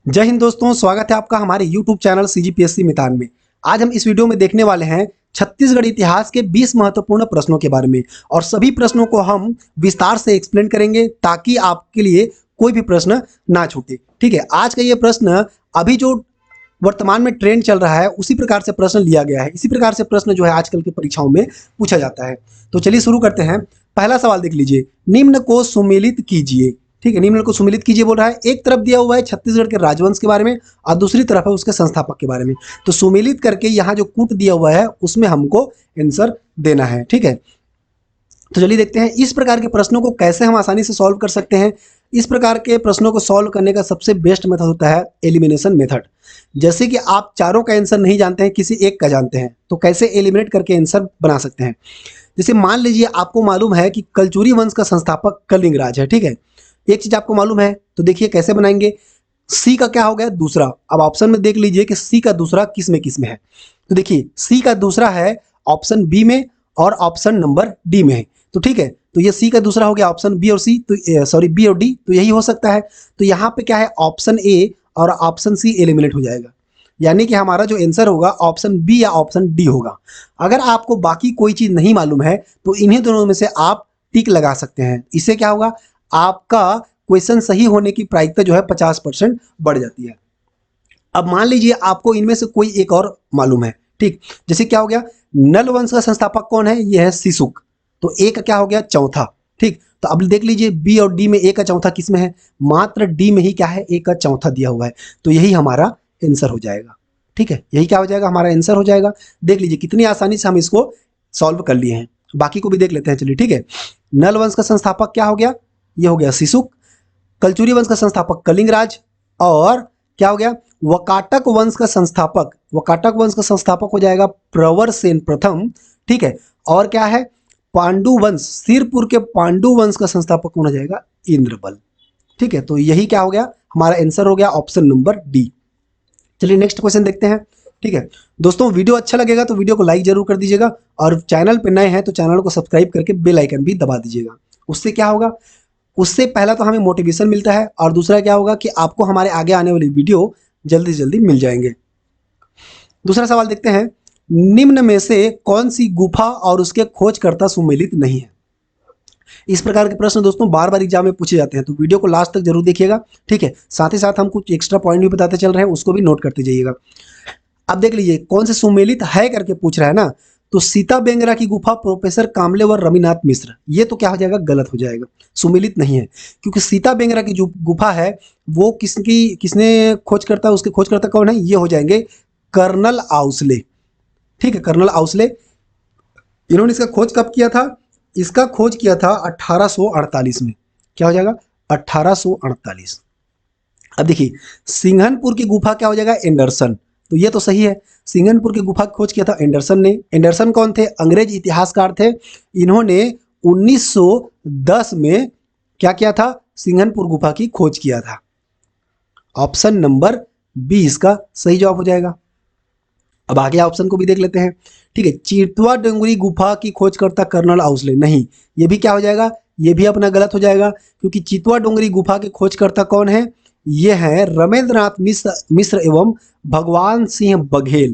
जय हिंद दोस्तों, स्वागत है आपका हमारे YouTube चैनल CGPSC मैदान में। आज हम इस वीडियो में देखने वाले हैं छत्तीसगढ़ इतिहास के 20 महत्वपूर्ण प्रश्नों के बारे में और सभी प्रश्नों को हम विस्तार से एक्सप्लेन करेंगे ताकि आपके लिए कोई भी प्रश्न ना छूटे। ठीक है, आज का ये प्रश्न अभी जो वर्तमान में ट्रेंड चल रहा है उसी प्रकार से प्रश्न लिया गया है। इसी प्रकार से प्रश्न जो है आजकल की परीक्षाओं में पूछा जाता है। तो चलिए शुरू करते हैं। पहला सवाल देख लीजिए, निम्न को सुमेलित कीजिए। ठीक है, निम्न को सुमेलित कीजिए बोल रहा है। एक तरफ दिया हुआ है छत्तीसगढ़ के राजवंश के बारे में और दूसरी तरफ है उसके संस्थापक के बारे में। तो सुमेलित करके यहाँ जो कूट दिया हुआ है उसमें हमको आंसर देना है। ठीक है, तो चलिए देखते हैं इस प्रकार के प्रश्नों को कैसे हम आसानी से सॉल्व कर सकते हैं। इस प्रकार के प्रश्नों को सॉल्व करने का सबसे बेस्ट मेथड होता है एलिमिनेशन मेथड। जैसे कि आप चारों का आंसर नहीं जानते हैं, किसी एक का जानते हैं, तो कैसे एलिमिनेट करके आंसर बना सकते हैं। जैसे मान लीजिए आपको मालूम है कि कलचुरी वंश का संस्थापक कलिंगराज है। ठीक है, एक चीज आपको मालूम है, तो देखिए कैसे बनाएंगे। सी का क्या हो गया? दूसरा। अब ऑप्शन में देख लीजिए कि सी का दूसरा किस में है। तो देखिए सी का दूसरा है ऑप्शन बी में और ऑप्शन नंबर डी में है। तो ठीक है, तो ये सी का दूसरा हो गया ऑप्शन बी और सी, तो सॉरी बी और डी, तो यही हो सकता है। तो यहाँ पे क्या है, ऑप्शन ए और ऑप्शन सी एलिमिनेट हो जाएगा, यानी कि हमारा जो आंसर होगा ऑप्शन बी या ऑप्शन डी होगा। अगर आपको बाकी कोई चीज नहीं मालूम है तो इन्हीं दोनों में से आप टिक लगा सकते हैं। इससे क्या होगा, आपका क्वेश्चन सही होने की प्रायिकता जो है 50% बढ़ जाती है। अब मान लीजिए आपको इनमें से कोई एक और मालूम है। ठीक, जैसे क्या हो गया, नल वंश का संस्थापक कौन है? यह है सिसुक। तो ए का क्या हो गया? चौथा। ठीक, तो अब देख लीजिए बी और डी में ए का चौथा किस में है? मात्र डी में ही क्या है, ए का चौथा दिया हुआ है। तो यही हमारा आंसर हो जाएगा। ठीक है, यही क्या हो जाएगा, हमारा आंसर हो जाएगा। देख लीजिए कितनी आसानी से हम इसको सॉल्व कर लिए हैं। बाकी को भी देख लेते हैं, चलिए। ठीक है, नल वंश का संस्थापक क्या हो गया? ये हो गया सिसुक। कलचुरी वंश का संस्थापक कलिंगराज। और क्या हो गया, वकाटक वंश का संस्थापक, वकाटक वंश का संस्थापक हो जाएगा प्रवरसेन प्रथम। ठीक है, और क्या है, पांडु वंश, सिरपुर के पांडु वंश का संस्थापक कौन हो जाएगा? इंद्रबल। ठीक है, तो यही क्या हो गया, हमारा आंसर हो गया ऑप्शन नंबर डी। चलिए नेक्स्ट क्वेश्चन देखते हैं। ठीक है दोस्तों, वीडियो अच्छा लगेगा तो वीडियो को लाइक जरूर कर दीजिएगा और चैनल पर नए हैं तो चैनल को सब्सक्राइब करके बेल आइकन भी दबा दीजिएगा। उससे क्या होगा, उससे पहला तो हमें मोटिवेशन मिलता है और दूसरा क्या होगा कि आपको हमारे आगे आने वाली वीडियो जल्दी से जल्दी मिल जाएंगे। दूसरा सवाल देखते हैं, निम्न में से कौन सी गुफा और उसके खोजकर्ता सुमेलित नहीं है? इस प्रकार के प्रश्न दोस्तों बार बार एग्जाम में पूछे जाते हैं, तो वीडियो को लास्ट तक जरूर देखिएगा। ठीक है, साथ ही साथ हम कुछ एक्स्ट्रा पॉइंट भी बताते चल रहे हैं, उसको भी नोट करते जाइएगा। अब देख लीजिए कौन से सुमेलित है करके पूछ रहा है ना, तो सीता बेंगरा की गुफा प्रोफेसर कामले व रविनाथ मिश्र, ये तो क्या हो जाएगा, गलत हो जाएगा, सुमेलित नहीं है। क्योंकि सीता बेंगरा की जो गुफा है वो किसने खोज करता है, उसके खोजकर्ता कौन है? ये हो जाएंगे कर्नल आउसले। ठीक है, कर्नल आउसले। इन्होंने इसका खोज कब किया था? इसका खोज किया था 1848 में। क्या हो जाएगा, 1848। अब देखिए सिंघनपुर की गुफा क्या हो जाएगा, एंडरसन। तो ये तो सही है, सिंघनपुर की गुफा खोज किया था एंडरसन ने। एंडरसन कौन थे? अंग्रेज इतिहासकार थे। इन्होंने 1910 में क्या किया था, सिंघनपुर गुफा की खोज किया था। ऑप्शन नंबर बी इसका सही जवाब हो जाएगा। अब आगे ऑप्शन को भी देख लेते हैं। ठीक है, चितवा डोंगरी गुफा की खोज करता कर्नल आउसले, नहीं, ये भी क्या हो जाएगा, ये भी अपना गलत हो जाएगा। क्योंकि चितवा डोंगरी गुफा के खोजकर्ता कौन है? ये है रमेंद्रनाथ मिश्र एवं भगवान सिंह बघेल।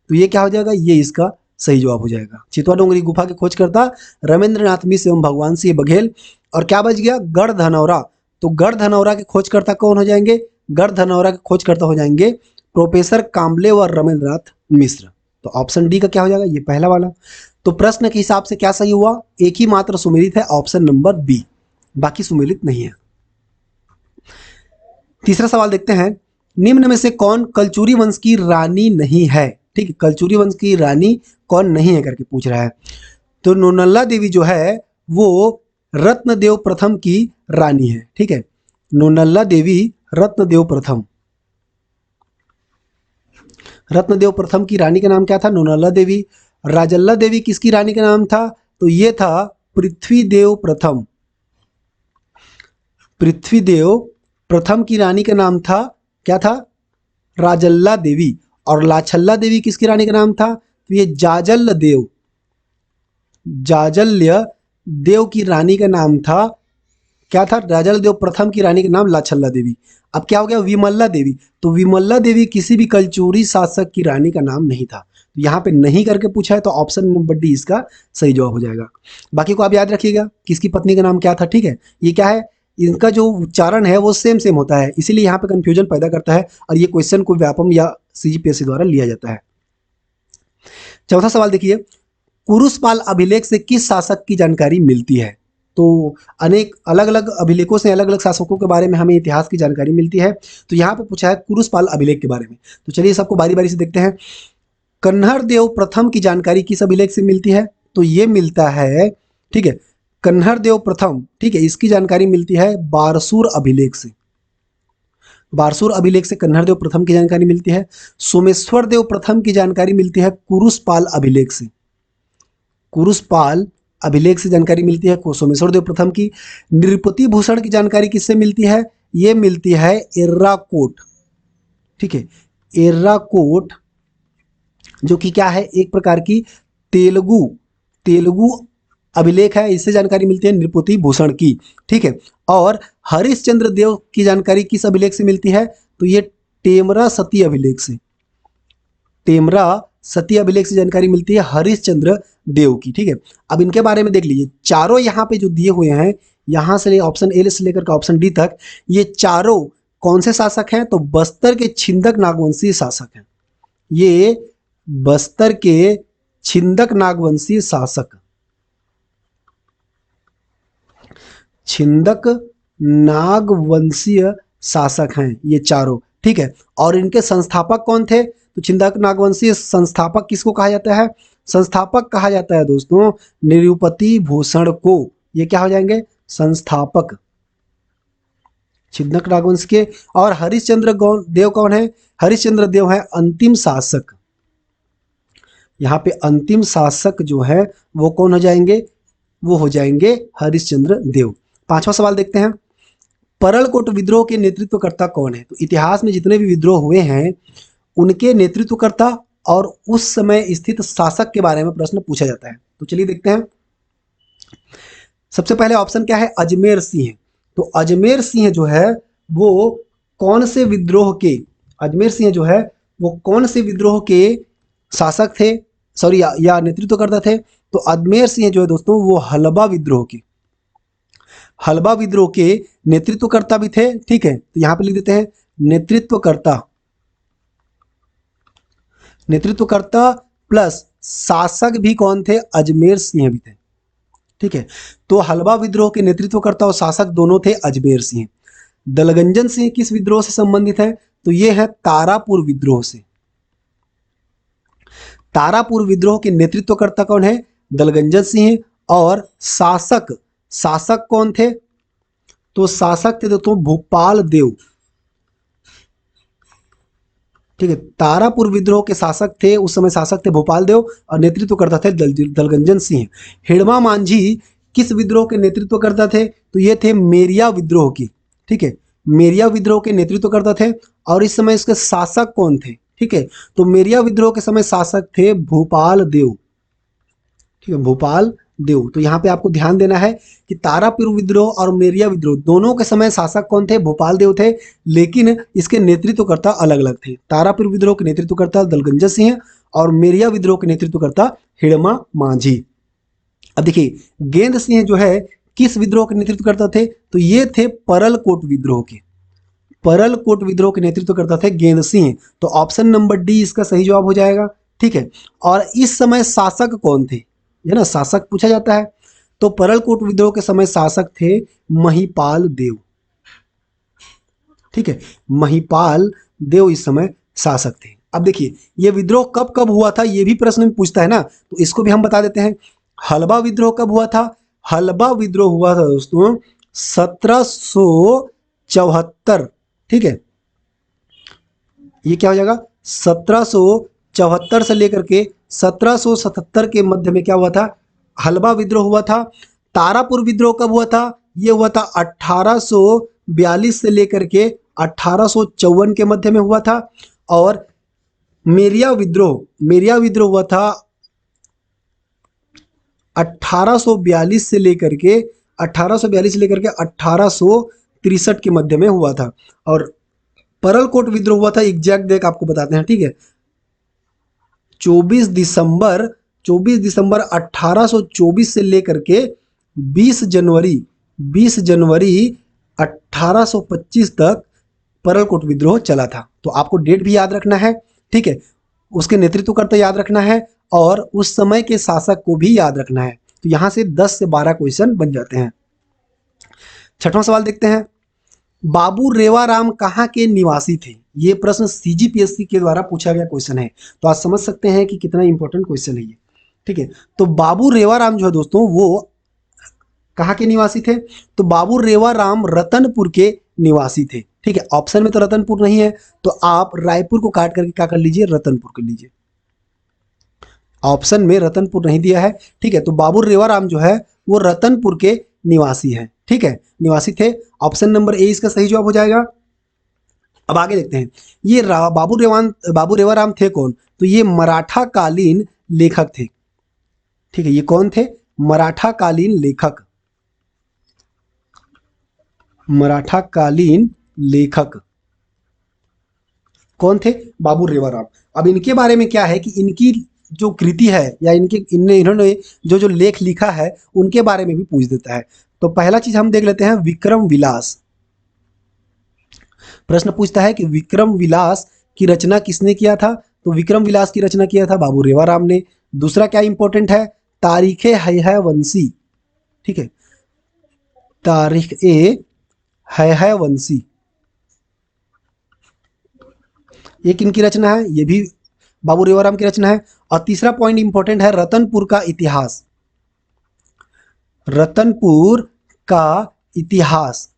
तो ये क्या हो जाएगा, ये इसका सही जवाब हो जाएगा। चितवा डोंगरी गुफा के खोजकर्ता रमेंद्रनाथ मिश्र एवं भगवान सिंह बघेल। और क्या बच गया, गढ़ धनौरा। तो गढ़ धनौरा के खोजकर्ता कौन हो जाएंगे? गढ़ धनौरा के खोजकर्ता हो जाएंगे प्रोफेसर काम्बले व रमेंद्रनाथ मिश्र। तो ऑप्शन डी का क्या हो जाएगा, ये पहला वाला। तो प्रश्न के हिसाब से क्या सही हुआ, एक ही मात्र सुमेलित है, ऑप्शन नंबर बी, बाकी सुमेलित नहीं है। तीसरा सवाल देखते हैं, निम्न में से कौन कलचुरी वंश की रानी नहीं है? ठीक है, कलचुरी वंश की रानी कौन नहीं है करके पूछ रहा है। तो नोनल्ला देवी जो है वो रत्नदेव प्रथम की रानी है। ठीक है, नोनल्ला देवी रत्नदेव प्रथम, रत्नदेव प्रथम की रानी का नाम क्या था? नोनल्ला देवी। राजल्ला देवी किसकी रानी का नाम था? तो ये था पृथ्वीदेव प्रथम। पृथ्वीदेव प्रथम की रानी का नाम था, क्या था? राजल्ला देवी। और लाछल्ला देवी किसकी रानी का नाम था? तो ये जाजल्य देव, जाजल्य देव की रानी का नाम था क्या था? राजलदेव प्रथम की रानी का नाम लाछल्ला देवी। अब क्या हो गया? विमला देवी। तो विमला देवी किसी भी कलचुरी शासक की रानी का नाम नहीं था। तो यहाँ पे नहीं करके पूछा है, तो ऑप्शन नंबर डी इसका सही जवाब हो जाएगा। बाकी को आप याद रखिएगा किसकी पत्नी का नाम क्या था, ठीक है। ये क्या है, इनका जो उच्चारण है वो सेम सेम होता है, इसीलिए यहाँ पे कंफ्यूजन पैदा करता है, और ये क्वेश्चन को व्यापम या सीजीपीएससी द्वारा लिया जाता है। चौथा सवाल देखिए, कुरुशपाल अभिलेख से किस शासक की जानकारी मिलती है? तो अनेक अलग अलग अभिलेखों से अलग अलग शासकों के बारे में हमें इतिहास की जानकारी मिलती है। तो यहाँ पे पूछा है कुरुशपाल अभिलेख के बारे में। तो चलिए सबको बारी बारी से देखते हैं। कन्हर देव प्रथम की जानकारी किस अभिलेख से मिलती है? तो ये मिलता है, ठीक है, कन्हर देव प्रथम, ठीक है, इसकी जानकारी मिलती है बारसूर अभिलेख से। बारसूर अभिलेख से कन्हर देव प्रथम की जानकारी मिलती है। सोमेश्वर देव प्रथम की जानकारी मिलती है कुरुशपाल अभिलेख से। कुरुशपाल अभिलेख से जानकारी मिलती है सोमेश्वर देव प्रथम की। नृपति भूषण की जानकारी किससे मिलती है? ये मिलती है एर्राकोट, ठीक है, एर्राकोट, जो कि क्या है, एक प्रकार की तेलुगु अभिलेख है, इससे जानकारी मिलती है नृपति भूषण की, ठीक है। और हरिश्चंद्र देव की जानकारी किस अभिलेख से मिलती है? तो ये टेमरा सती अभिलेख से, टेमरा सती अभिलेख से जानकारी मिलती है हरिश्चंद्र देव की, ठीक है। अब इनके बारे में देख लीजिए, चारों यहाँ पे जो दिए हुए हैं, यहाँ से ऑप्शन ए से लेकर के ऑप्शन डी तक, ये चारों कौन से शासक हैं? तो बस्तर के छिंदक नागवंशी शासक हैं। ये बस्तर के छिंदक नागवंशी शासक, छिंदक नागवंशीय शासक हैं ये चारों, ठीक है। और इनके संस्थापक कौन थे? तो छिंदक नागवंशीय संस्थापक किसको कहा जाता है? संस्थापक कहा जाता है दोस्तों नृपति भूषण को। ये क्या हो जाएंगे? संस्थापक, छिंदक नागवंश के। और हरिश्चंद्र देव कौन है? हरिश्चंद्र देव है अंतिम शासक। यहाँ पे अंतिम शासक जो है वो कौन हो जाएंगे? वो हो जाएंगे हरिश्चंद्र देव। पांचवा सवाल देखते हैं, परलकोट विद्रोह के नेतृत्वकर्ता कौन है? तो इतिहास में जितने भी विद्रोह हुए हैं उनके नेतृत्वकर्ता और उस समय स्थित शासक के बारे में प्रश्न पूछा जाता है। तो चलिए देखते हैं। सबसे पहले ऑप्शन क्या है? अजमेर सिंह। तो अजमेर सिंह जो है वो कौन से विद्रोह के, अजमेर सिंह जो है वो कौन से विद्रोह के शासक थे, सॉरी या नेतृत्वकर्ता थे? तो अजमेर सिंह जो है दोस्तों वो हलबा विद्रोह के, हलबा विद्रोह के नेतृत्वकर्ता भी थे, ठीक है। तो यहां पे लिख देते हैं नेतृत्वकर्ता, नेतृत्वकर्ता प्लस शासक भी कौन थे? अजमेर सिंह भी थे, ठीक है। तो हलबा विद्रोह के नेतृत्वकर्ता और शासक दोनों थे अजमेर सिंह। दलगंजन सिंह किस विद्रोह से संबंधित है? तो ये है तारापुर विद्रोह से। तारापुर विद्रोह के नेतृत्वकर्ता कौन है? दलगंजन सिंह। और शासक, शासक कौन थे? तो शासक थे दोस्तों भूपाल देव, ठीक है। तारापुर विद्रोह के शासक थे, उस समय शासक थे भूपाल देव और नेतृत्वकर्ता थे दलगंजन सिंह। हिड़मा मांझी किस विद्रोह के नेतृत्वकर्ता थे? तो ये थे मेरिया विद्रोह की, ठीक है, मेरिया विद्रोह के नेतृत्वकर्ता थे। और इस समय इसके शासक कौन थे? ठीक है, तो मेरिया विद्रोह के समय शासक थे भूपाल देव, ठीक है, भूपाल देव। तो यहाँ पे आपको ध्यान देना है कि तारापुर विद्रोह और मेरिया विद्रोह दोनों के समय शासक कौन थे? भूपाल देव थे, लेकिन इसके नेतृत्वकर्ता अलग अलग थे। तारापुर विद्रोह के नेतृत्वकर्ता दलगंजन सिंह और मेरिया विद्रोह के नेतृत्वकर्ता हिड़मा मांझी। अब देखिए गेंद सिंह जो है किस विद्रोह के नेतृत्वकर्ता थे? तो ये थे परलकोट विद्रोह के, परलकोट विद्रोह के नेतृत्वकर्ता थे गेंद सिंह। तो ऑप्शन नंबर डी इसका सही जवाब हो जाएगा, ठीक है। और इस समय शासक कौन थे? है ना, शासक पूछा जाता है। तो परलकोट विद्रोह के समय शासक थे महिपाल देव, ठीक है, महिपाल देव इस समय शासक थे। अब देखिए ये विद्रोह कब कब हुआ था, ये भी प्रश्न में पूछता है ना, तो इसको भी हम बता देते हैं। हलबा विद्रोह कब हुआ था? हलबा विद्रोह हुआ था दोस्तों 1774, ठीक है। ये क्या हो जाएगा? 1774 से लेकर के 1777 के मध्य में क्या हुआ था? हलबा विद्रोह हुआ था। तारापुर विद्रोह कब हुआ था? ये हुआ था 1842 से लेकर के 1854 के मध्य में हुआ था। और मेरिया विद्रोह हुआ था 1842 से लेकर के 1842 से लेकर के 1863 के मध्य में हुआ था। और परलकोट विद्रोह हुआ था, एग्जैक्ट डेट आपको बताते हैं, ठीक है, 24 दिसंबर 1824 से लेकर के 20 जनवरी 1825 तक परलकोट विद्रोह चला था। तो आपको डेट भी याद रखना है, ठीक है, उसके नेतृत्वकर्ता याद रखना है और उस समय के शासक को भी याद रखना है। तो यहां से 10 से 12 क्वेश्चन बन जाते हैं। छठवां सवाल देखते हैं, बाबू रेवाराम कहाँ के निवासी थे? ये प्रश्न सीजीपीएससी के द्वारा पूछा गया क्वेश्चन है, तो आप समझ सकते हैं कि कितना इंपॉर्टेंट क्वेश्चन है ये, ठीक है। तो बाबू रेवाराम जो है दोस्तों वो कहाँ के निवासी थे? तो बाबू रेवाराम रतनपुर के निवासी थे, ठीक है। ऑप्शन में तो रतनपुर नहीं है, तो आप रायपुर को काट करके क्या कर लीजिए, रतनपुर कर लीजिए। ऑप्शन में रतनपुर नहीं दिया है, ठीक है। तो बाबू रेवाराम जो है वो रतनपुर के निवासी हैं, ठीक है, निवासी थे। ऑप्शन नंबर ए इसका सही जवाब हो जाएगा। अब आगे देखते हैं, ये बाबू रेवाराम थे कौन? तो ये मराठा कालीन लेखक थे, ठीक है। ये कौन थे? मराठा कालीन लेखक, मराठा कालीन लेखक कौन थे? बाबू रेवाराम। अब इनके बारे में क्या है कि इनकी जो कृति है या इन्होंने जो जो लेख लिखा है उनके बारे में भी पूछ देता है। तो पहला चीज हम देख लेते हैं, विक्रम विलास। प्रश्न पूछता है कि विक्रम विलास की रचना किसने किया था? तो विक्रम विलास की रचना किया था बाबू रेवाराम ने। दूसरा क्या इंपॉर्टेंट है? तारीखे है वंशी, ठीक है, तारीख ए है वंशी, ये किनकी रचना है? ये भी बाबू रेवाराम की रचना है। और तीसरा पॉइंट इंपॉर्टेंट है, रतनपुर का इतिहास, रतनपुर का इतिहास,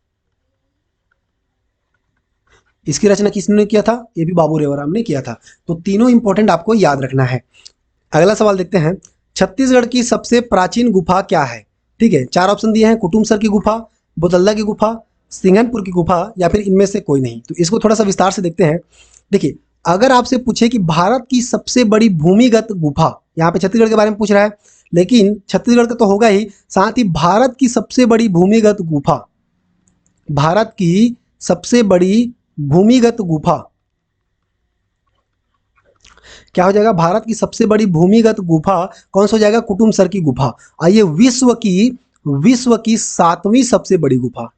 इसकी रचना किसने किया था? ये भी बाबू रेवाराम ने किया था। तो तीनों इंपॉर्टेंट आपको याद रखना है। अगला सवाल देखते हैं, छत्तीसगढ़ की सबसे प्राचीन गुफा क्या है? ठीक है, 4 ऑप्शन दिए हैं, कुटुमसर की गुफा, बोतल्दा की गुफा, सिंघनपुर की गुफा या फिर इनमें से कोई नहीं। तो इसको थोड़ा सा विस्तार से देखते हैं। देखिए, अगर आपसे पूछे कि भारत की सबसे बड़ी भूमिगत गुफा, यहाँ पे छत्तीसगढ़ के बारे में पूछ रहा है, लेकिन छत्तीसगढ़ का तो होगा ही, साथ ही भारत की सबसे बड़ी भूमिगत गुफा, भारत की सबसे बड़ी भूमिगत गुफा क्या हो जाएगा? भारत की सबसे बड़ी भूमिगत गुफा कौन सा हो जाएगा? कुटुमसर की गुफा। और ये विश्व की 7वीं सबसे बड़ी गुफा,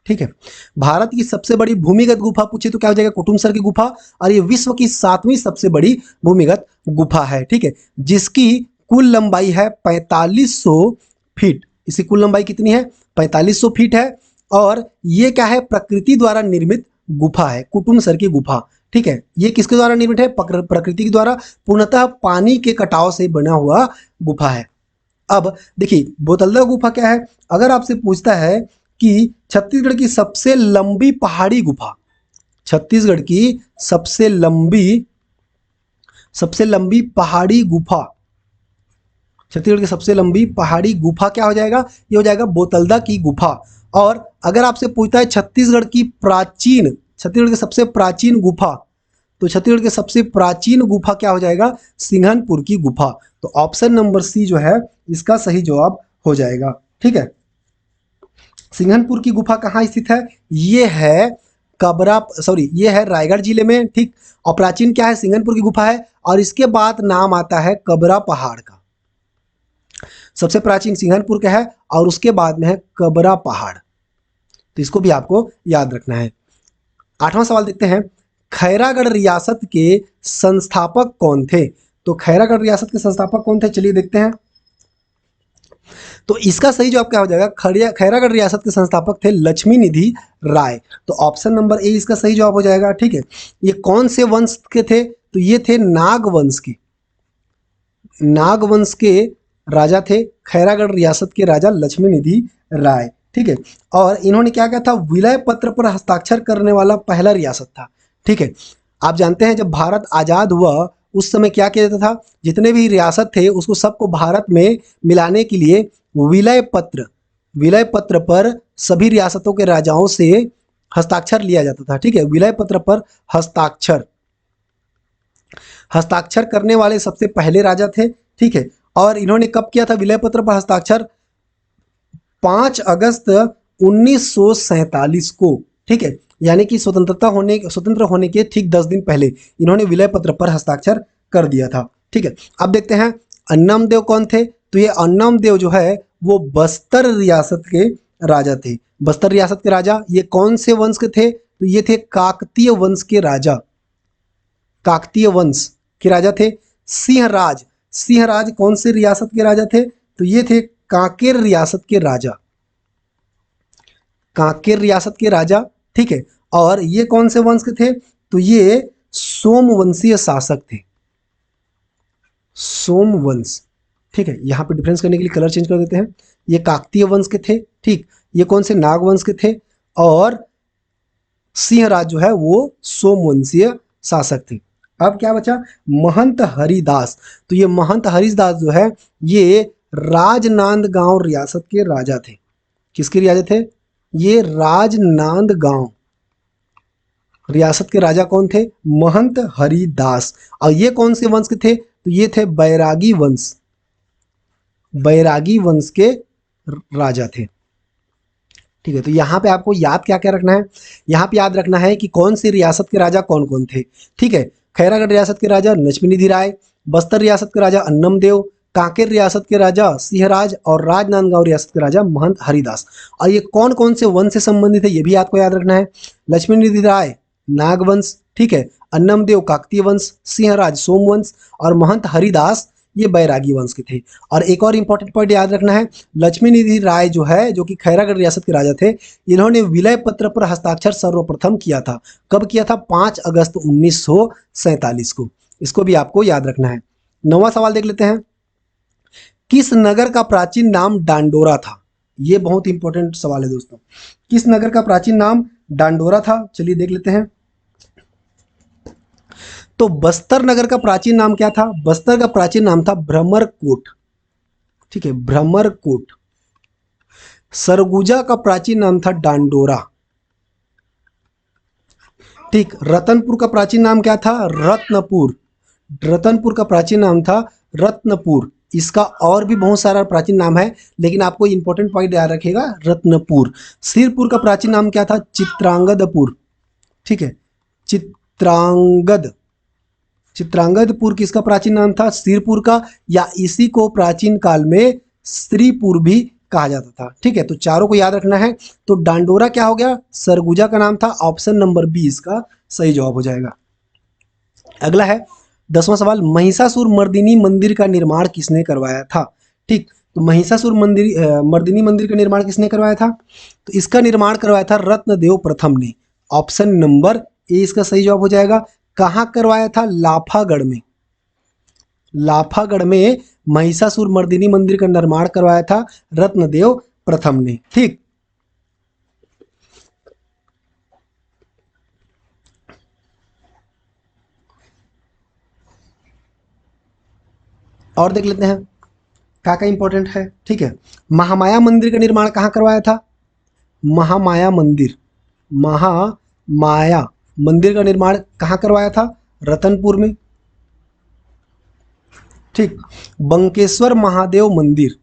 ठीक है। भारत की सबसे बड़ी भूमिगत गुफा पूछे तो क्या हो जाएगा? कुटुमसर की गुफा। और ये विश्व की 7वीं सबसे बड़ी भूमिगत गुफा है, ठीक है, जिसकी कुल लंबाई है 4500 फीट। इसकी कुल लंबाई कितनी है? 4500 फीट है। और ये क्या है? प्रकृति द्वारा निर्मित गुफा है, कुटुमसर की गुफा, ठीक है। ये किसके द्वारा निर्मित है? प्रकृति के द्वारा, पूर्णतः पानी के कटाव से बना हुआ गुफा है। अब देखिए, बोतल्दा गुफा क्या है? अगर आपसे पूछता है कि छत्तीसगढ़ की सबसे लंबी पहाड़ी गुफा, छत्तीसगढ़ की सबसे लंबी पहाड़ी गुफा, छत्तीसगढ़ की सबसे लंबी पहाड़ी गुफा क्या हो जाएगा? ये हो जाएगा बोतल्दा की गुफा। और अगर आपसे पूछता है छत्तीसगढ़ की सबसे प्राचीन गुफा, तो छत्तीसगढ़ की सबसे प्राचीन गुफा क्या हो जाएगा? सिंघनपुर की गुफा। तो ऑप्शन नंबर सी जो है इसका सही जवाब हो जाएगा, ठीक है। सिंघनपुर की गुफा कहाँ स्थित है? ये है ये है रायगढ़ जिले में, ठीक। और प्राचीन क्या है? सिंघनपुर की गुफा है। और इसके बाद नाम आता है कबरा पहाड़ का। सबसे प्राचीन सिंघनपुर का है और उसके बाद में है कबरा पहाड़। तो इसको भी आपको याद रखना है। 8वां सवाल देखते हैं, खैरागढ़ रियासत के संस्थापक कौन थे? तो खैरागढ़ रियासत के संस्थापक कौन थे? चलिए देखते हैं। तो इसका सही जवाब क्या हो जाएगा? खैरागढ़ रियासत के संस्थापक थे लक्ष्मी निधि राय। तो ऑप्शन नंबर ए इसका सही जवाब हो जाएगा, ठीक है। ये कौन से वंश के थे? तो ये थे नागवंश के राजा थे, खैरागढ़ रियासत के राजा लक्ष्मी निधि राय, ठीक है। और इन्होंने क्या किया था? विलय पत्र पर हस्ताक्षर करने वाला पहला रियासत था, ठीक है। आप जानते हैं जब भारत आज़ाद हुआ उस समय क्या किया जाता था? जितने भी रियासत थे उसको सबको भारत में मिलाने के लिए विलय पत्र पर सभी रियासतों के राजाओं से हस्ताक्षर लिया जाता था, ठीक है। विलय पत्र पर हस्ताक्षर करने वाले सबसे पहले राजा थे, ठीक है। और इन्होंने कब किया था विलय पत्र पर हस्ताक्षर? 5 अगस्त 1947 को, ठीक है, यानी कि स्वतंत्र होने के ठीक 10 दिन पहले इन्होंने विलय पत्र पर हस्ताक्षर कर दिया था। ठीक है, अब देखते हैं अन्नमदेव कौन थे। तो ये अन्नमदेव जो है वो बस्तर रियासत के राजा थे। बस्तर रियासत के राजा ये कौन से वंश के थे? तो ये थे काकतीय वंश के राजा। काकतीय वंश के राजा थे। सिंहराज, सिंहराज कौन से रियासत के राजा थे? तो ये थे कांकेर रियासत के राजा। कांकेर रियासत के राजा, ठीक है। और ये कौन से वंश के थे? तो ये सोमवंशीय शासक थे। सोमवंश, ठीक है। यहां पे डिफरेंस करने के लिए कलर चेंज कर देते हैं। ये काकतीय वंश के थे, ठीक। ये कौन से? नागवंश के थे। और सिंहराज जो है वो सोमवंशीय शासक थे। अब क्या बचा? महंत हरिदास। तो ये महंत हरिदास जो है ये राजनांदगांव रियासत के राजा थे। किसके राजा थे? ये राजनांदगांव रियासत के राजा कौन थे? महंत हरिदास। और ये कौन से वंश के थे? तो ये थे बैरागी वंश। बैरागी वंश के राजा थे। ठीक है, तो यहाँ पे आपको याद क्या क्या रखना है? यहाँ पे याद रखना है कि कौन सी रियासत के राजा कौन कौन थे। ठीक है, खैरागढ़ रियासत के राजा लक्ष्मीनिधि राय, बस्तर रियासत के राजा अन्नमदेव, कांकेर रियासत के राजा सिंहराज और राजनांदगांव रियासत के राजा महंत हरिदास। और ये कौन कौन से वंश से संबंधित है ये भी आपको याद रखना है। लक्ष्मीनिधि राय नागवंश, ठीक है, अन्नमदेव काकतीय वंश, सिंहराज सोमवंश और महंत हरिदास ये बैरागी वंश के थे। और एक और इंपॉर्टेंट पॉइंट याद रखना है, लक्ष्मीनिधि राय जो है जो कि खैरागढ़ रियासत के राजा थे, इन्होंने विलय पत्र पर हस्ताक्षर सर्वप्रथम किया था। कब किया था? 5 अगस्त 1947 को। इसको भी आपको याद रखना है। 9वां सवाल देख लेते हैं। किस नगर का प्राचीन नाम डांडोरा था? ये बहुत इंपॉर्टेंट सवाल है दोस्तों। किस नगर का प्राचीन नाम डांडोरा था? चलिए देख लेते हैं। तो बस्तर नगर का प्राचीन नाम क्या था? बस्तर का प्राचीन नाम था भ्रमरकोट। ठीक है, भ्रमरकोट। सरगुजा का प्राचीन नाम था डांडोरा। ठीक, रतनपुर का प्राचीन नाम क्या था? रत्नपुर। रतनपुर का प्राचीन नाम था रत्नपुर। इसका और भी बहुत सारा प्राचीन नाम है, लेकिन आपको इंपॉर्टेंट पॉइंट याद रखेगा, रत्नपुर। सिरपुर का प्राचीन नाम क्या था? चित्रांगदपुर। ठीक है, चित्रांगद। चित्रांगदपुर किसका प्राचीन नाम था? सिरपुर का, या इसी को प्राचीन काल में श्रीपुर भी कहा जाता था। ठीक है, तो चारों को याद रखना है। तो डांडोरा क्या हो गया? सरगुजा का नाम था। ऑप्शन नंबर 20 का सही जवाब हो जाएगा। अगला है 10वां सवाल। महिषासुर मर्दिनी मंदिर का निर्माण किसने करवाया था? ठीक, तो महिषासुर मर्दिनी मंदिर का निर्माण किसने करवाया था? तो इसका निर्माण करवाया था रत्नदेव प्रथम ने। ऑप्शन नंबर ए इसका सही जवाब हो जाएगा। कहाँ करवाया था? लाफागढ़ में। लाफागढ़ में महिषासुर मर्दिनी मंदिर का निर्माण करवाया था रत्नदेव प्रथम ने। ठीक, और देख लेते हैं क्या क्या इंपॉर्टेंट है। ठीक है, महामाया मंदिर का निर्माण कहाँ करवाया था? महामाया मंदिर। महामाया मंदिर का निर्माण कहाँ करवाया था? रतनपुर में। ठीक, बंकेश्वर महादेव मंदिर।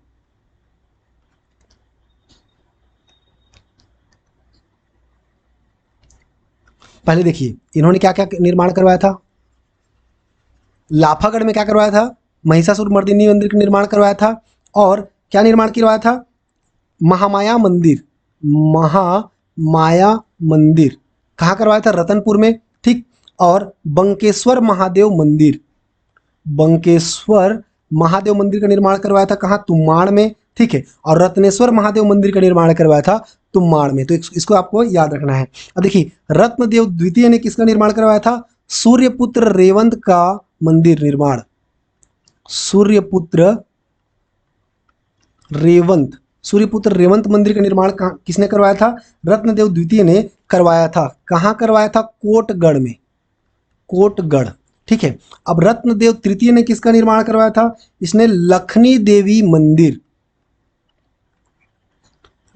पहले देखिए इन्होंने क्या क्या निर्माण करवाया था। लाफागढ़ में क्या करवाया था? महिषासुर मर्दिनी मंदिर का निर्माण करवाया था। और क्या निर्माण करवाया था? महामाया मंदिर। महामाया मंदिर कहाँ करवाया था? रतनपुर में। ठीक, और बंकेश्वर महादेव मंदिर। बंकेश्वर महादेव मंदिर का निर्माण करवाया था कहाँ? तुम्माड़ में। ठीक है, और रत्नेश्वर महादेव मंदिर का निर्माण करवाया था तुम्माड़ में। तो इसको आपको याद रखना है। अब देखिए रत्नदेव द्वितीय ने किसका निर्माण करवाया था? सूर्यपुत्र रेवंत का मंदिर निर्माण। सूर्यपुत्र रेवंत, सूर्यपुत्र रेवंत मंदिर का निर्माण किसने करवाया था? रत्नदेव द्वितीय ने करवाया था। कहाँ करवाया था? कोटगढ़ में। कोटगढ़। ठीक है, अब रत्नदेव तृतीय ने किसका निर्माण करवाया था? इसने लखनी देवी मंदिर।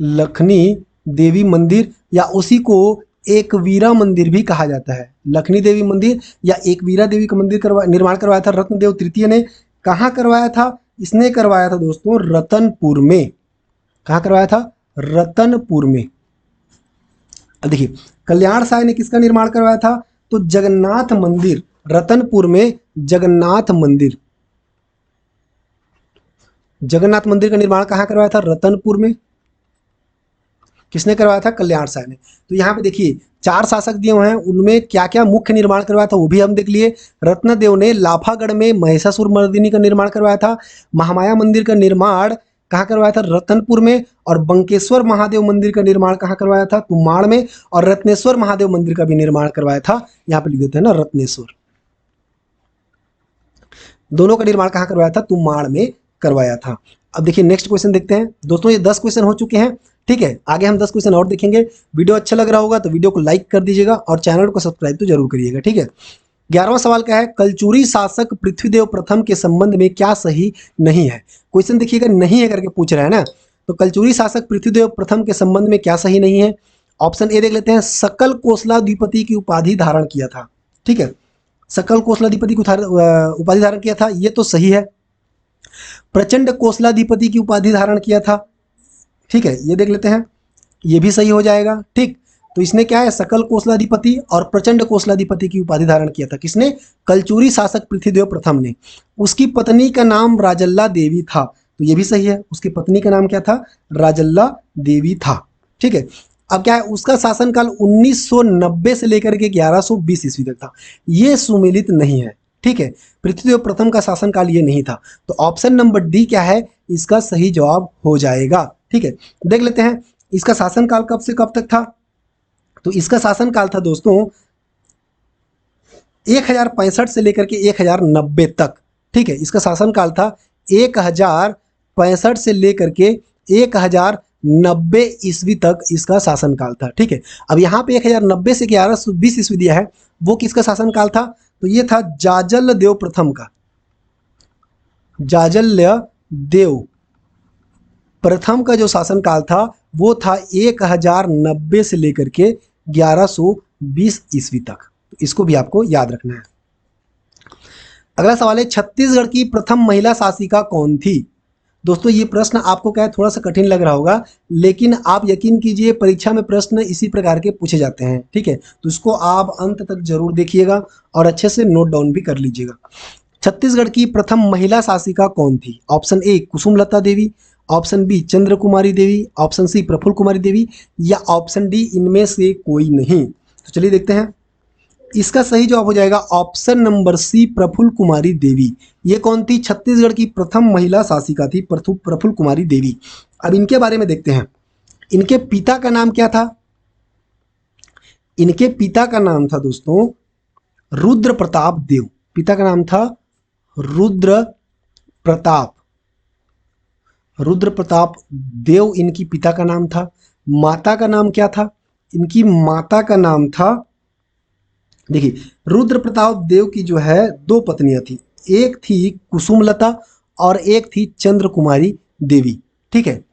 लखनी देवी मंदिर, या उसी को एक वीरा मंदिर भी कहा जाता है। लखनी देवी मंदिर या एक वीरा देवी का मंदिर निर्माण करवाया था रत्नदेव तृतीय ने। कहाँ करवाया था? इसने करवाया था दोस्तों रतनपुर में। कहाँ करवाया था? रतनपुर में। अब देखिए कल्याण साय ने किसका निर्माण करवाया था? तो जगन्नाथ मंदिर, रतनपुर में जगन्नाथ मंदिर, जगन्नाथ मंदिर का निर्माण कहाँ करवाया था? रतनपुर में। किसने करवाया था? कल्याण साय ने। तो यहाँ पे देखिए चार शासक दिए हुए हैं, उनमें क्या क्या मुख्य निर्माण करवाया था वो भी हम देख लिए। रत्नदेव ने लाफागढ़ में महिषासुर मर्दिनी का निर्माण करवाया था। महामाया मंदिर का निर्माण कहाँ करवाया था? रतनपुर में। और बंकेश्वर महादेव मंदिर का निर्माण कहाँ करवाया था? कुम्हाड़ में। और रत्नेश्वर महादेव मंदिर का भी निर्माण करवाया था, यहाँ पे लिख देते हैं ना रत्नेश्वर। दोनों का निर्माण कहाँ करवाया था? तुमाड़ में करवाया था। अब देखिए नेक्स्ट क्वेश्चन देखते हैं दोस्तों, ये 10 क्वेश्चन हो चुके हैं, ठीक है। आगे हम 10 क्वेश्चन और देखेंगे। वीडियो अच्छा लग रहा होगा तो वीडियो को लाइक कर दीजिएगा और चैनल को सब्सक्राइब तो जरूर करिएगा, ठीक है। 11वां सवाल क्या है? कलचुरी शासक पृथ्वीदेव प्रथम के संबंध में क्या सही नहीं है? क्वेश्चन देखिएगा, नहीं है करके पूछ रहा है ना, तो कलचुरी शासक पृथ्वीदेव प्रथम के संबंध में क्या सही नहीं है? ऑप्शन ए देख लेते हैं, सकल कोसलाधिपति की उपाधि धारण किया था, ठीक है। सकल कोसलाधिपति की उपाधि धारण किया था, ये तो सही है। प्रचंड कोसलाधिपति की उपाधि धारण किया था, ठीक है, ये देख लेते हैं, ये भी सही हो जाएगा, ठीक। तो इसने क्या है? सकल कोसलाधिपति और प्रचंड कोसलाधिपति की उपाधि धारण किया था। किसने? कलचुरी शासक पृथ्वीदेव प्रथम ने। उसकी पत्नी का नाम राजल्ला देवी था, तो ये भी सही है। उसकी पत्नी का नाम क्या था? राजल्ला देवी था, ठीक है। अब क्या है? उसका शासनकाल 1990 से लेकर के 1120 ईस्वी तक था, ये सुमेलित नहीं है, ठीक है। पृथ्वीदेव प्रथम का शासनकाल ये नहीं था, तो ऑप्शन नंबर डी क्या है? इसका सही जवाब हो जाएगा, ठीक है। देख लेते हैं इसका शासनकाल कब से कब तक था। तो इसका शासनकाल था दोस्तों 1065 से लेकर के 1090 तक, ठीक है। इसका शासनकाल था 1065 से लेकर के 1090 ईस्वी तक इसका शासनकाल था, ठीक है। अब यहाँ पे 1090 से 1120 ईस्वी दिया है, वो किसका शासनकाल था? तो ये था जाजल देव प्रथम का। जाजल्य देव प्रथम का जो शासनकाल था वो था 1090 से लेकर के 1120 ईस्वी तक, तो इसको भी आपको याद रखना है। अगला सवाल है, छत्तीसगढ़ की प्रथम महिला शासिका कौन थी? दोस्तों ये प्रश्न आपको क्या है, थोड़ा सा कठिन लग रहा होगा, लेकिन आप यकीन कीजिए परीक्षा में प्रश्न इसी प्रकार के पूछे जाते हैं, ठीक है। तो इसको आप अंत तक जरूर देखिएगा और अच्छे से नोट डाउन भी कर लीजिएगा। छत्तीसगढ़ की प्रथम महिला शासिका कौन थी? Option A Kusumlata Devi, option B Chandra Kumari Devi, option C Prafulla Kumari Devi, या ऑप्शन डी इनमें से कोई नहीं। तो चलिए देखते हैं, इसका सही जवाब हो जाएगा ऑप्शन नंबर सी प्रफुल्ल कुमारी देवी। ये कौन थी? छत्तीसगढ़ की प्रथम महिला शासिका थी प्रफुल्ल कुमारी देवी। अब इनके बारे में देखते हैं, इनके पिता का नाम क्या था? इनके पिता का नाम था दोस्तों रुद्र प्रताप देव। पिता का नाम था रुद्र प्रताप, रुद्र प्रताप देव इनकी पिता का नाम था। माता का नाम क्या था? इनकी माता का नाम था, देखिए रुद्र प्रताप देव की जो है दो पत्नियां थी, एक थी कुसुमलता और एक थी चंद्र कुमारी देवी, ठीक है।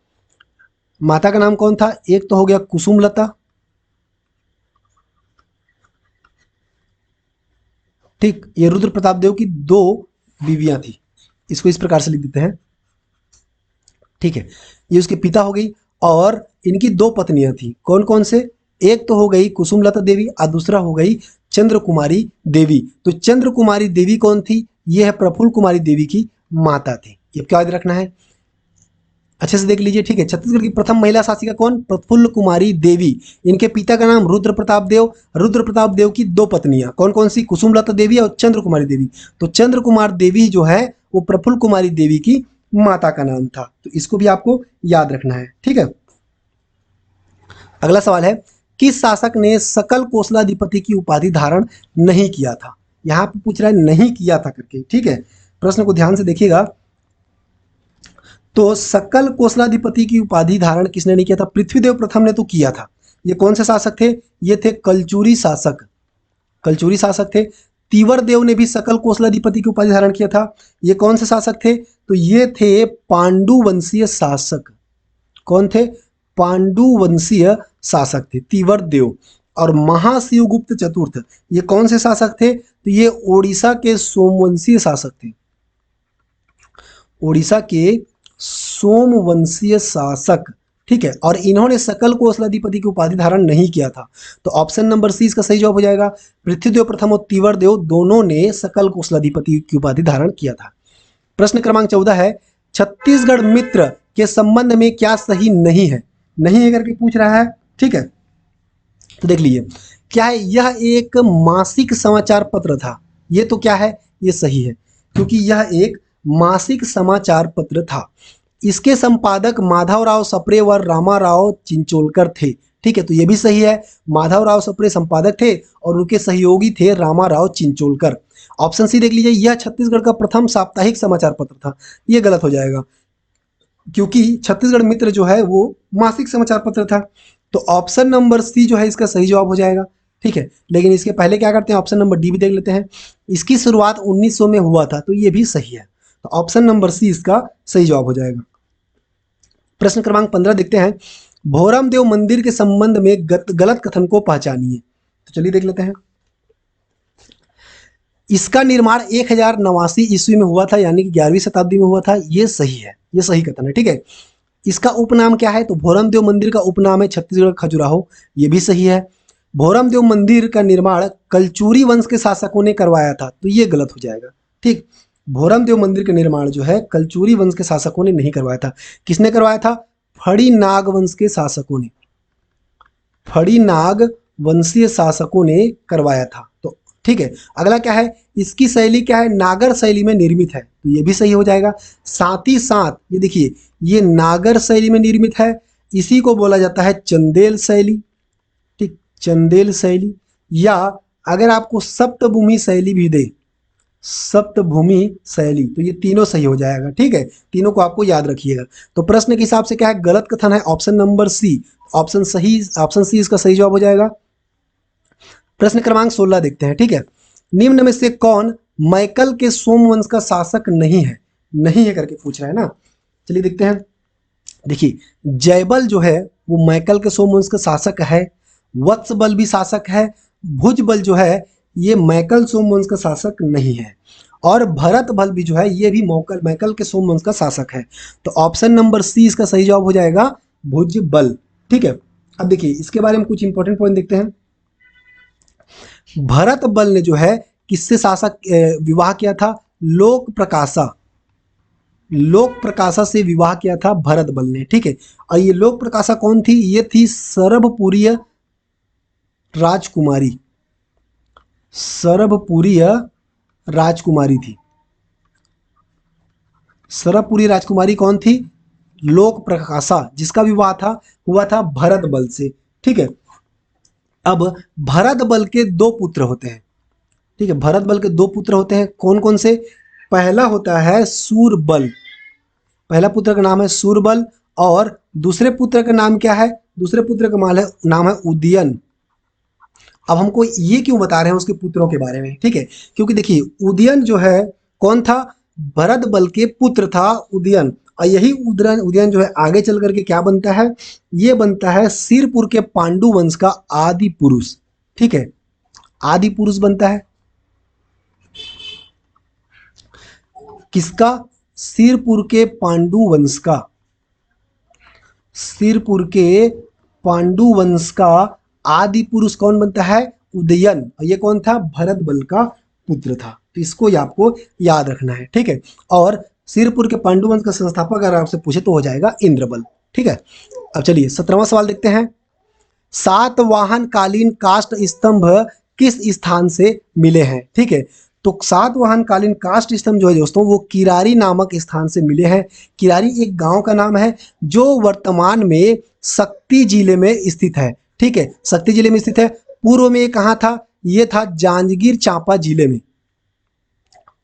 माता का नाम कौन था? एक तो हो गया कुसुमलता, ठीक, ये रुद्र प्रताप देव की दो बीवियां थी, इसको इस प्रकार से लिख देते हैं, ठीक है। ये उसके पिता हो गई और इनकी दो पत्नियां थी, कौन कौन से? एक तो हो गई कुसुमलता देवी और दूसरा हो गई चंद्र कुमारी देवी। तो चंद्र कुमारी देवी कौन थी? ये है प्रफुल्ल कुमारी देवी की माता थी। ये क्या याद रखना है, अच्छे से देख लीजिए, ठीक है। छत्तीसगढ़ की प्रथम महिला शासिका कौन? प्रफुल्ल कुमारी देवी। इनके पिता का नाम रुद्र प्रताप देव, रुद्र प्रताप देव की दो पत्नियां कौन कौन सी? कुसुमलता देवी और चंद्र कुमारी देवी। तो चंद्र कुमार देवी जो है वो प्रफुल्ल कुमारी देवी की माता का नाम था, तो इसको भी आपको याद रखना है, ठीक है। अगला सवाल है, किस शासक ने सकल कोसलाधिपति की उपाधि धारण नहीं किया था? यहां पे पूछ रहा है नहीं किया था करके, ठीक है। प्रश्न को ध्यान से देखिएगा, तो सकल कोसलाधिपति की उपाधि धारण किसने नहीं किया था? पृथ्वीदेव प्रथम ने तो किया था। ये कौन से शासक थे? ये थे कलचुरी शासक, कलचुरी शासक थे। तीवर देव ने भी सकल कोसलाधिपति की उपाधि धारण किया था। ये कौन से शासक थे? तो ये थे पांडु वंशीय शासक। कौन थे? पांडु वंशीय शासक थे तीवर देव। और महाशिवगुप्त चतुर्थ ये कौन से शासक थे? तो ये ओडिशा के सोमवंशीय शासक थे, ओडिशा के सोमवंशीय शासक ठीक है, और इन्होंने सकल कोसलाधिपति की उपाधि धारण नहीं किया था। तो ऑप्शन नंबर सी इसका सही जवाब हो जाएगा। पृथ्वीदेव प्रथम और तीवरदेव दोनों ने सकल कोसलाधिपति की उपाधि धारण किया था। प्रश्न क्रमांक 14 है, छत्तीसगढ़ मित्र के संबंध में क्या सही नहीं है? नहीं है करके पूछ रहा है, ठीक है। तो देख लीजिए, क्या है, यह एक मासिक समाचार पत्र था। ये तो क्या है, ये सही है, क्योंकि यह एक मासिक समाचार पत्र था। इसके संपादक माधवराव सप्रे व रामाराव चिंचोलकर थे, ठीक है। तो ये भी सही है, माधवराव सप्रे संपादक थे और उनके सहयोगी थे रामाराव चिंचोलकर। ऑप्शन सी देख लीजिए, यह छत्तीसगढ़ का प्रथम साप्ताहिक समाचार पत्र था। ये गलत हो जाएगा, क्योंकि छत्तीसगढ़ मित्र जो है वो मासिक समाचार पत्र था। तो ऑप्शन नंबर सी जो है इसका सही जवाब हो जाएगा, ठीक है। लेकिन इसके पहले क्या करते हैं, ऑप्शन नंबर डी भी देख लेते हैं। इसकी शुरुआत 1900 में हुआ था, तो ये भी सही है। तो ऑप्शन नंबर सी इसका सही जवाब हो जाएगा। प्रश्न क्रमांक 15 देखते हैं, भोरम देव मंदिर के संबंध में गलत कथन को पहचानिए। तो चलिए देख लेते हैं। इसका निर्माण 1089 ईस्वी में हुआ था, यानी कि 11वीं शताब्दी में हुआ था। ये सही है, ये सही कथन है, ठीक है। इसका उपनाम क्या है, तो भोरम देव मंदिर का उपनाम है छत्तीसगढ़ खजुराहो। ये भी सही है। भोरम देव मंदिर का निर्माण कलचुरी वंश के शासकों ने करवाया था, तो ये गलत हो जाएगा, ठीक। भोरम देव मंदिर का निर्माण जो है कलचुरी वंश के शासकों ने नहीं करवाया था। किसने करवाया था, फड़ी नाग वंश के शासकों ने, फड़ी नाग वंशीय शासकों ने करवाया था। तो ठीक है, अगला क्या है, इसकी शैली क्या है, नागर शैली में निर्मित है। तो ये भी सही हो जाएगा। साथ ही साथ ये देखिए, ये नागर शैली में निर्मित है, इसी को बोला जाता है चंदेल शैली, ठीक, चंदेल शैली। या अगर आपको सप्तभूमि शैली भी दे, सप्तभूमि शैली, तो ये तीनों सही हो जाएगा, ठीक है। तीनों को आपको याद रखिएगा। तो प्रश्न के हिसाब से क्या है, गलत कथन है option number C. Option C इसका सही जवाब हो जाएगा। प्रश्न क्रमांक 16 देखते हैं, ठीक है। निम्न में से कौन मैकल के सोमवंश का शासक नहीं है? नहीं है करके पूछ रहा है ना। चलिए देखते हैं। देखिए, जयबल जो है वो मैकल के सोमवंश का शासक है। वत्सबल भी शासक है। भुजबल जो है ये मैकल सोमवंश का शासक नहीं है। और भरत बल भी जो है ये भी मैकल के सोमवंश का शासक है। तो ऑप्शन नंबर सी इसका सही जवाब हो जाएगा, भुजबल, ठीक है। अब देखिए, इसके बारे में कुछ इंपॉर्टेंट पॉइंट देखते हैं। भरत बल ने जो है किससे शासक विवाह किया था, लोक प्रकाशा, लोक प्रकाशा से विवाह किया था भरत बल ने, ठीक है। और ये लोक प्रकाशा कौन थी, ये थी सरभपुरीय राजकुमारी, सरभपुरीय राजकुमारी थी। सरभपुरी राजकुमारी कौन थी, लोक प्रकाशा, जिसका विवाह था हुआ था भरत बल से, ठीक है। अब भरत बल के दो पुत्र होते हैं, ठीक है। भरत बल के दो पुत्र होते हैं, कौन कौन से, पहला होता है सूरबल, पहला पुत्र का नाम है सूरबल, और दूसरे पुत्र का नाम क्या है, दूसरे पुत्र का नाम है उदयन। अब हमको ये क्यों बता रहे हैं उसके पुत्रों के बारे में, ठीक है, क्योंकि देखिए उदयन जो है कौन था, भरत बल के पुत्र था उदयन। और यही उदयन जो है आगे चल करके क्या बनता है, ये बनता है सिरपुर के पांडु वंश का आदि पुरुष, ठीक है, आदि पुरुष बनता है। किसका, सिरपुर के पांडु वंश का, सिरपुर के पांडु वंश का आदि पुरुष कौन बनता है, उदयन। और ये कौन था, भरत बल का पुत्र था। तो इसको आपको याद रखना है, ठीक है। और सिरपुर के पांडु वंश का संस्थापक अगर आपसे पूछे तो हो जाएगा इंद्रबल, ठीक है। अब चलिए 17वां सवाल देखते हैं। सातवाहन कालीन काष्ठ स्तंभ किस स्थान से मिले हैं, ठीक है। तो सातवाहन कालीन काष्ठ स्तंभ जो है दोस्तों वो किरारी नामक स्थान से मिले हैं। किरारी एक गांव का नाम है जो वर्तमान में शक्ति जिले में स्थित है, ठीक है, शक्ति जिले में स्थित है। पूर्व में कहाँ था, ये था जांजगीर चांपा जिले में,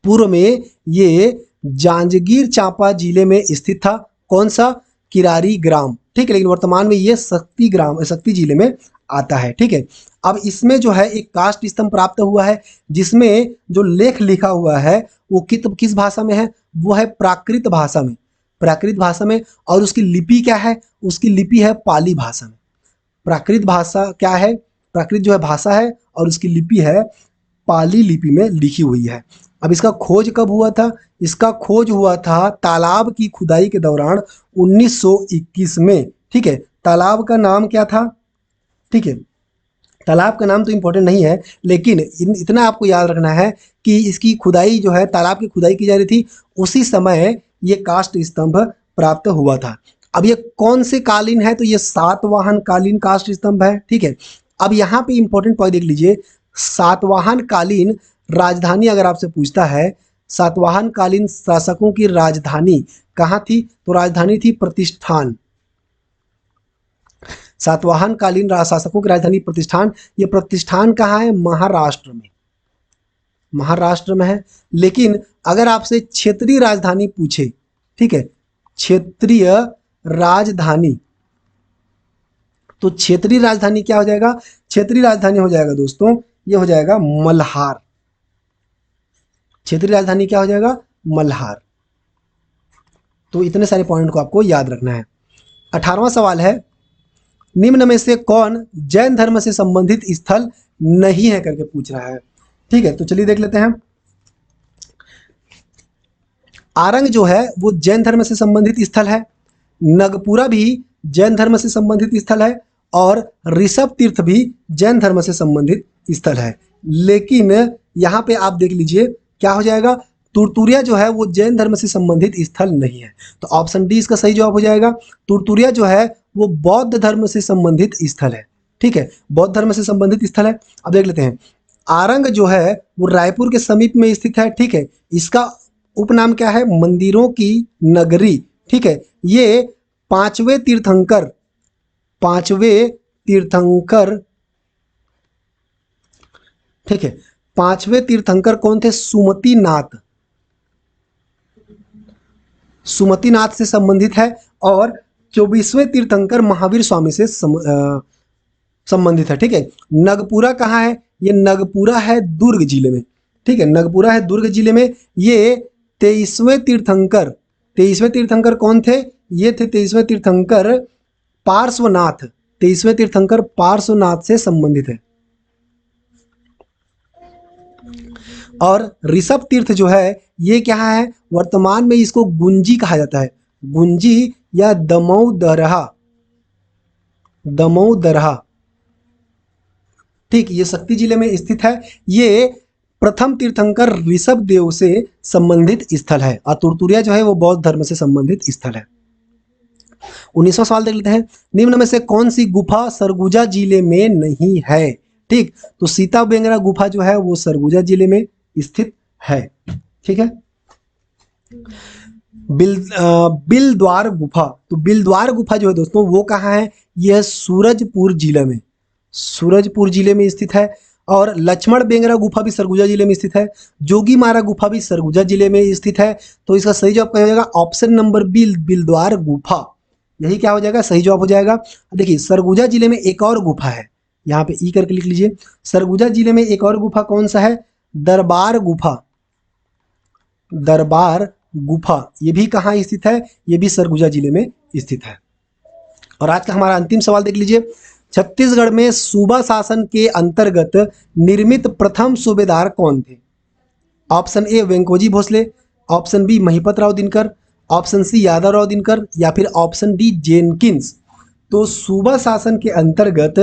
पूर्व में ये जांजगीर चांपा जिले में स्थित था। कौन सा, किरारी ग्राम, ठीक है। लेकिन वर्तमान में ये शक्ति जिले में आता है, ठीक है। अब इसमें जो है एक काष्ठ स्तंभ प्राप्त हुआ है, जिसमें जो लेख लिखा हुआ है वो किस भाषा में है, वो है प्राकृत भाषा में, प्राकृत भाषा में। और उसकी लिपि क्या है, उसकी लिपि है पाली भाषा में। प्राकृत भाषा क्या है, प्राकृत जो है भाषा है और उसकी लिपि है पाली लिपि में लिखी हुई है। अब इसका खोज कब हुआ था, इसका खोज हुआ था तालाब की खुदाई के दौरान 1921 में, ठीक है, तालाब का नाम क्या था? ठीक है, तालाब का नाम तो इम्पोर्टेंट नहीं है, लेकिन इतना आपको याद रखना है कि इसकी खुदाई जो है, तालाब की खुदाई की जा रही थी, उसी समय ये काष्ठ स्तंभ प्राप्त हुआ था। अब ये कौन से कालीन है? तो ये सातवाहन कालीन काष्ठ स्तंभ है। ठीक है, अब यहाँ पे इंपॉर्टेंट पॉइंट देख लीजिए, सातवाहन कालीन राजधानी अगर आपसे पूछता है, सातवाहन कालीन शासकों की राजधानी कहाँ थी? तो राजधानी थी प्रतिष्ठान। सातवाहन कालीन शासकों की राजधानी प्रतिष्ठान। ये प्रतिष्ठान कहाँ है? महाराष्ट्र में, महाराष्ट्र में है। लेकिन अगर आपसे क्षेत्रीय राजधानी पूछे, ठीक है, क्षेत्रीय राजधानी, तो क्षेत्रीय राजधानी क्या हो जाएगा? क्षेत्रीय राजधानी हो जाएगा दोस्तों, ये हो जाएगा मल्हार। क्षेत्रीय राजधानी क्या हो जाएगा? मल्हार। तो इतने सारे पॉइंट को आपको याद रखना है। 18वां सवाल है, निम्न में से कौन जैन धर्म से संबंधित स्थल नहीं है करके पूछ रहा है। ठीक है, तो चलिए देख लेते हैं। आरंग जो है वो जैन धर्म से संबंधित स्थल है, नगपुरा भी जैन धर्म से संबंधित स्थल है, और ऋषभ तीर्थ भी जैन धर्म से संबंधित स्थल है। लेकिन यहाँ पे आप देख लीजिए क्या हो जाएगा, तुरतुरिया जो है वो जैन धर्म से संबंधित स्थल नहीं है। तो ऑप्शन डी इसका सही जवाब हो जाएगा। तुरतुरिया जो है वो बौद्ध धर्म से संबंधित स्थल है। ठीक है, बौद्ध धर्म से संबंधित स्थल है। अब देख लेते हैं, आरंग जो है वो रायपुर के समीप में स्थित है। ठीक है, इसका उपनाम क्या है? मंदिरों की नगरी। ठीक है, ये पांचवें तीर्थंकर, पांचवें तीर्थंकर, ठीक है, पांचवें तीर्थंकर कौन थे? सुमतिनाथ, सुमतिनाथ से संबंधित है। और 24वें तीर्थंकर महावीर स्वामी से संबंधित है। ठीक है, नगपुरा कहाँ है? ये नगपुरा है दुर्ग जिले में। ठीक है, नगपुरा है दुर्ग जिले में। ये 23वें तीर्थंकर, 23वें तीर्थंकर कौन थे? ये थे 23वें तीर्थंकर पार्श्वनाथ, 23वें तीर्थंकर पार्श्वनाथ से संबंधित है। और ऋषभ तीर्थ जो है ये क्या है? वर्तमान में इसको गुंजी कहा जाता है, गुंजी या दमोदरहा, दमोदरहा। ठीक, ये शक्ति जिले में स्थित है। ये प्रथम तीर्थंकर ऋषभ देव से संबंधित स्थल है। और तुरतुरिया जो है वो बौद्ध धर्म से संबंधित स्थल है। 19वां सवाल देख लेते हैं, निम्न में से कौन सी गुफा सरगुजा जिले में नहीं है? ठीक, तो सीता बेंगरा गुफा जो है वो सरगुजा जिले में स्थित है। ठीक है, बिलद्वार गुफा, तो बिलद्वार गुफा जो है दोस्तों वो कहाँ है? यह सूरजपुर जिले में, सूरजपुर जिले में स्थित है। और लक्ष्मण बेंगरा गुफा भी सरगुजा जिले में स्थित है। जोगी मारा गुफा भी सरगुजा जिले में स्थित है। तो इसका सही जवाब क्या हो जाएगा? ऑप्शन नंबर बी, बिलद्वार गुफा, यही क्या हो जाएगा? सही जवाब हो जाएगा। देखिए, सरगुजा जिले में एक और गुफा है, यहाँ पे ई करके लिख लीजिए। सरगुजा जिले में एक और गुफा कौन सा है? दरबार गुफा, दरबार गुफा, ये भी कहाँ स्थित है? ये भी सरगुजा जिले में स्थित है। और आज का हमारा अंतिम सवाल देख लीजिए, छत्तीसगढ़ में सूबा शासन के अंतर्गत निर्मित प्रथम सूबेदार कौन थे? Option A Venkoji Bhosale, option B Mahipat Rao Dinkar, option C Yadav Rao Dinkar, या फिर ऑप्शन डी जेनकिंस। तो सूबा शासन के अंतर्गत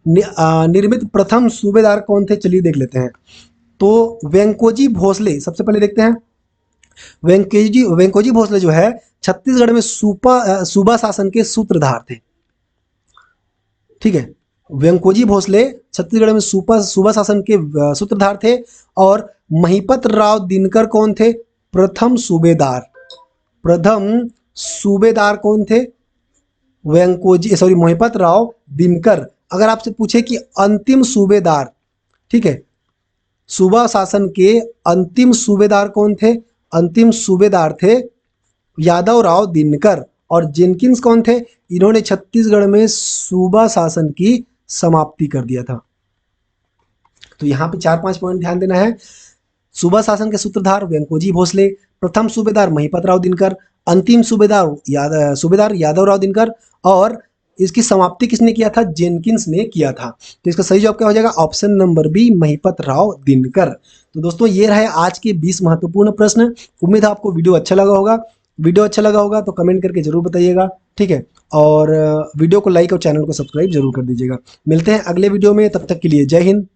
निर्मित प्रथम सूबेदार कौन थे? चलिए देख लेते हैं। तो वेंकोजी भोसले, सबसे पहले देखते हैं। वेंकोजी भोसले जो है छत्तीसगढ़ में सूबा शासन के सूत्रधार थे। ठीक है, वेंकोजी भोसले छत्तीसगढ़ में सूबा शासन के सूत्रधार थे। और महिपत राव दिनकर कौन थे? प्रथम सूबेदार, प्रथम सूबेदार कौन थे? महिपत राव दिनकर। अगर आपसे पूछे कि अंतिम सूबेदार, ठीक है, सूबा शासन के अंतिम सूबेदार कौन थे? अंतिम सूबेदार थे यादव राव दिनकर। और जेनकिंस कौन थे? इन्होंने छत्तीसगढ़ में सूबा शासन की समाप्ति कर दिया था। तो यहाँ पे 4-5 पॉइंट ध्यान देना है। सूबा शासन के सूत्रधार वेंकोजी भोसले, प्रथम सूबेदार महिपत राव दिनकर, अंतिम सूबेदार यादव राव दिनकर, और इसकी समाप्ति किसने किया था? जेनकिंस ने किया था। तो इसका सही जवाब क्या हो जाएगा? Option number B, Mahipat Rao Dinkar. तो दोस्तों ये रहे आज के 20 महत्वपूर्ण प्रश्न। उम्मीद है आपको वीडियो अच्छा लगा होगा। वीडियो अच्छा लगा होगा तो कमेंट करके जरूर बताइएगा। ठीक है। और वीडियो को लाइक और चैनल को सब्सक्राइब जरूर कर दीजिएगा। मिलते हैं अगले वीडियो में, तब तक के लिए जय हिंद।